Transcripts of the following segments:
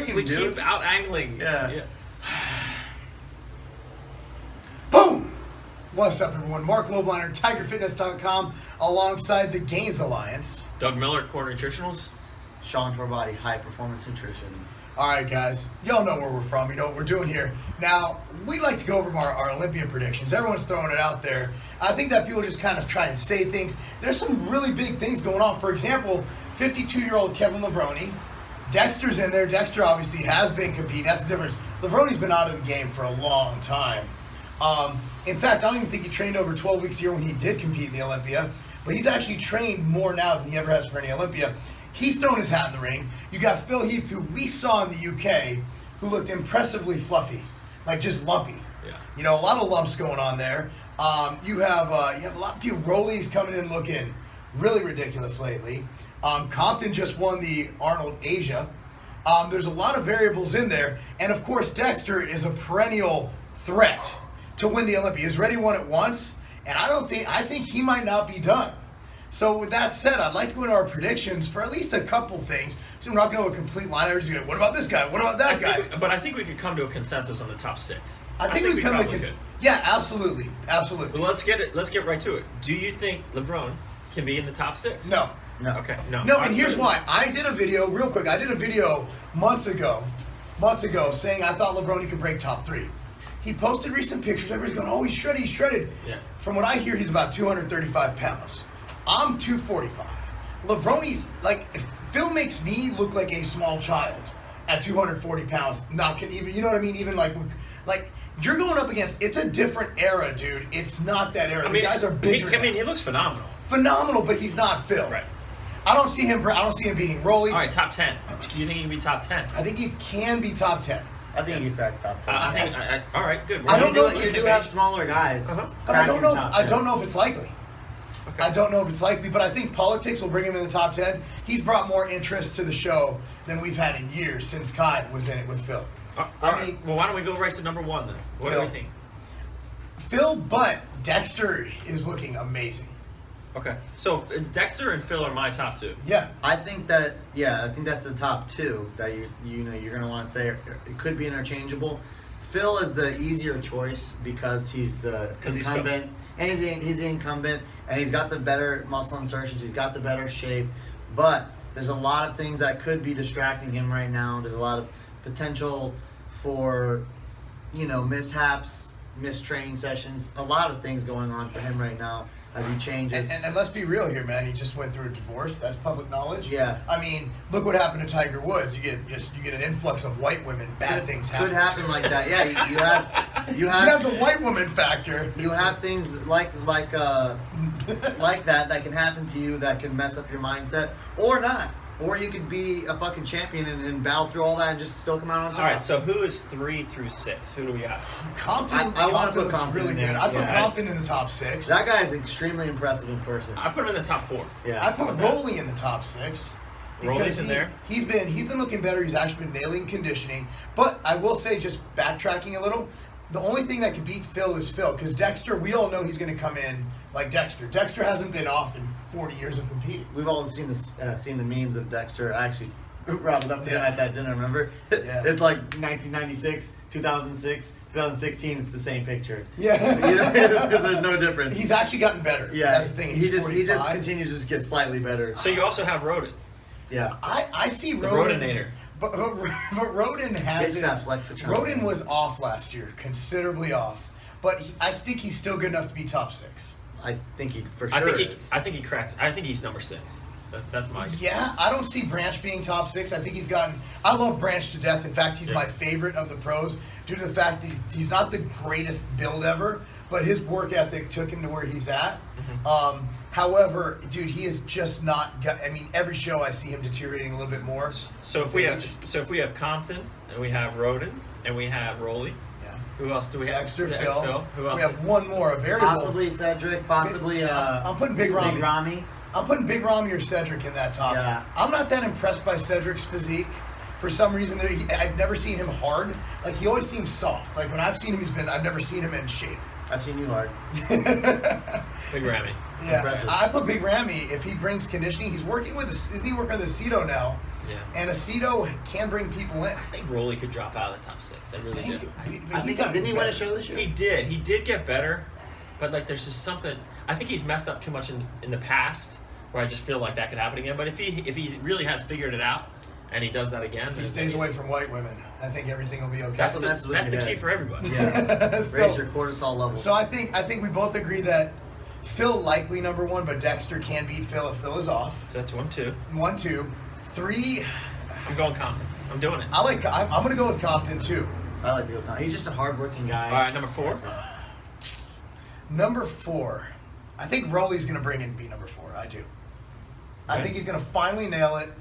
dream, we dude. keep out angling. Yeah. Boom! What's up, everyone? Marc Lobliner, TigerFitness.com, alongside the Gains Alliance. Doug Miller, Core Nutritionals. Sean Torbody, High Performance Nutrition. All right, guys. Y'all know where we're from. You know what we're doing here. Now, we like to go over our Olympia predictions. Everyone's throwing it out there. I think that people just kind of try and say things. There's some really big things going on. For example, 52-year-old Kevin Levrone. Dexter's in there. Dexter obviously has been competing. That's the difference. Levrone's been out of the game for a long time. In fact, I don't even think he trained over 12 weeks a year when he did compete in the Olympia. But he's actually trained more now than he ever has for any Olympia. He's thrown his hat in the ring. You got Phil Heath, who we saw in the UK, who looked impressively fluffy, like just lumpy. Yeah. You know, a lot of lumps going on there. You have a lot of people. Rollies coming in looking really ridiculous lately. Compton just won the Arnold Asia. There's a lot of variables in there, and of course Dexter is a perennial threat to win the Olympia. He's already won it once, and I think he might not be done. So with that said, I'd like to go into our predictions for at least a couple things. So we're not going to have a complete lineup. What about this guy? What about that guy? But I think we could come to a consensus on the top six. I think we come to probably could. Yeah, absolutely. Absolutely. Well, let's get right to it. Do you think Levrone can be in the top six? No. No. Okay. No. No, and here's why. I did a video, real quick, months ago saying I thought Levrone could break top 3. He posted recent pictures. Everybody's going, oh, he's shredded. Yeah. From what I hear, he's about 235 pounds. I'm 245. Levrone's, Phil makes me look like a small child at 240 pounds. Not can even, you know what I mean? Even like you're going up against, it's a different era, dude. It's not that era. The guys are bigger. He looks phenomenal. Phenomenal, but he's not Phil. Right. I don't see him beating Rolly. All right, top 10. Do you think he can be top 10? I think you can be top 10. I think you crack top 10. All right, good. I don't know if you do have smaller guys. But I don't know if it's likely. Okay. I don't know if it's likely, but I think politics will bring him in the top 10. He's brought more interest to the show than we've had in years since Kai was in it with Phil. I mean, well, why don't we go right to number 1 then? What do we think? Phil, but Dexter is looking amazing. Okay, so Dexter and Phil are my top 2. Yeah, I think that's the top 2 that you're gonna want to say it could be interchangeable. Phil is the easier choice because he's the incumbent, and he's the incumbent, and he's got the better muscle insertions, he's got the better shape. But there's a lot of things that could be distracting him right now. There's a lot of potential for, mishaps, missed training sessions, a lot of things going on for him right now as he changes. And let's be real here, man. He just went through a divorce. That's public knowledge. Yeah. I mean, look what happened to Tiger Woods. You get an influx of white women. Bad things happen. Could happen like that. Yeah, you have You have the white woman factor. You have things like that can happen to you that can mess up your mindset, or not. Or you could be a fucking champion and battle through all that and just still come out on top. All right, so who is 3 through 6? Who do we got? Compton. I want to put looks Compton really in good. there. I put Yeah. Compton in the top 6. That guy is extremely impressive in person. I put him in the top 4. Yeah. I put Rolly in the top 6. Rolly's in there? He's been looking better. He's actually been nailing conditioning. But I will say, just backtracking a little, the only thing that could beat Phil is Phil. Because Dexter, we all know he's going to come in like Dexter. Dexter hasn't been off in 40 years of competing. We've all seen the memes of Dexter. I actually brought it up to him at that dinner, remember? Yeah. It's like 1996, 2006, 2016. It's the same picture. Yeah. There's no difference. He's actually gotten better. Yeah. That's the thing. He just 45. continues to get slightly better. So you also have Roden. Yeah. I see The Roden. Rodinator. But Roden hasn't. Get that flexitron. Roden was off last year, considerably off. But I think he's still good enough to be top 6. I think he for sure is. I think he cracks. I think he's number 6. That's my. Yeah, I don't see Branch being top 6. I think I love Branch to death. In fact, he's my favorite of the pros due to the fact that he's not the greatest build ever, but his work ethic took him to where he's at. Mm-hmm. However, dude, he is just not. Every show I see him deteriorating a little bit more. So if we have Compton and we have Roden and we have Rolly. Who else do we have? Dexter, Phil. Who else? We have one more, a variable. Possibly Cedric, possibly I'm putting Big Ramy. Big Ramy. I'm putting Big Ramy or Cedric in that top. Yeah. I'm not that impressed by Cedric's physique. For some reason, I've never seen him hard. Like, he always seems soft. Like, when I've seen him, I've never seen him in shape. I've seen you hard. Big Ramy. Yeah, Impressive. I put Big Ramy if he brings conditioning. He's working with is he working with Aceto now? Yeah. And Aceto can bring people in. I think Rolly could drop out of the top 6. I really do. I think didn't he win a show this year? He did. He did get better, but like there's just something. I think he's messed up too much in the past, where I just feel like that could happen again. But if he really has figured it out, and he does that again, If he stays away from white women, I think everything will be okay. That's what messes with the your key head. for everybody. Yeah. So- Raise your cortisol levels. So I think we both agree that Phil likely number 1, but Dexter can beat Phil if Phil is off. So that's 1, 2. 1, 2, 3. I'm going Compton. I'm doing it. I'm gonna go with Compton too. I like to go. He's just a hardworking guy. All right, number 4. Number 4, I think Rolly's gonna bring in be number 4. I do. I Okay. think he's gonna finally nail it.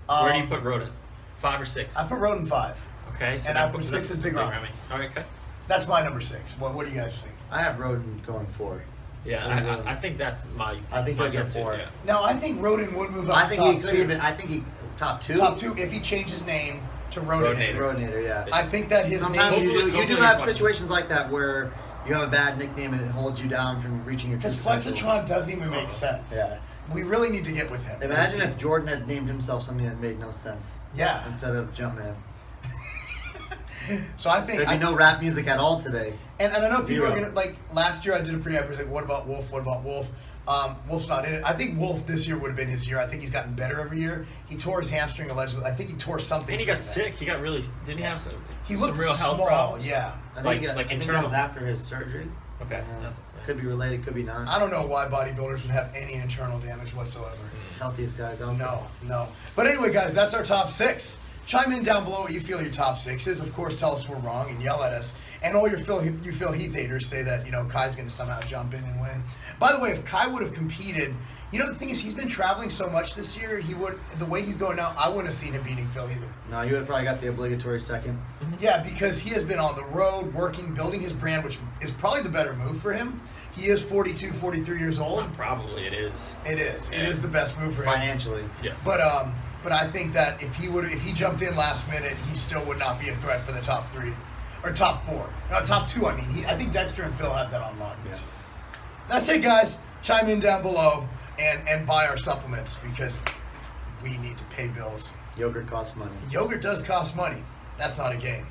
Where do you put Rodent? 5 or 6? I put Roden 5. Okay, so and that I put puts- 6 as Big Ramy. All right, okay. That's my number 6. What do you guys think? I have Roden going 4. Yeah, I think that's my. I think my he'll get jump too, 4. Yeah. Now I think Roden would move up. I to think top he could 2. even. I think he top 2. Top 2 if he changed his name to Rodinator. Rodinator, yeah. I think that his Sometimes name. you do Hopefully have Flex- situations like that where you have a bad nickname and it holds you down from reaching your true Because potential. Flexitron doesn't even make sense. Yeah. We really need to get with him. Imagine if Jordan had named himself something that made no sense. Yeah. Instead of Jumpman. So I think. There'd be no rap music at all today. And I know people Zero. are gonna like last year I did a pretty accurate like what about Wolf? What about Wolf? Wolf's not in it. I think Wolf this year would have been his year. I think he's gotten better every year. He tore his hamstring allegedly. I think he tore something. And he got pretty bad. sick. He got really. Didn't he have some? He looked some real health small. problems. Yeah. I Like- think, like I think internal- that was after his surgery. Okay. Yeah. Could be related, could be not. I don't know why bodybuilders would have any internal damage whatsoever. Healthiest guys out there. No. But anyway, guys, that's our top 6. Chime in down below what you feel your top 6 is. Of course, tell us we're wrong and yell at us. And all your Phil Heath haters say that, Kai's going to somehow jump in and win. By the way, if Kai would have competed, the thing is, he's been traveling so much this year, the way he's going now, I wouldn't have seen him beating Phil either. No, you would have probably got the obligatory second. Yeah, because he has been on the road, working, building his brand, which is probably the better move for him. He is 42, 43 years It's old. not probably, it is. It is. It Yeah. is the best move for him. Financially. Yeah. But I think that if he jumped in last minute, he still would not be a threat for the top 3 or top 4. Top 2. I mean, I think Dexter and Phil have that on lock. Yeah. That's it, guys. Chime in down below and buy our supplements because we need to pay bills. Yogurt costs money. Yogurt does cost money. That's not a game.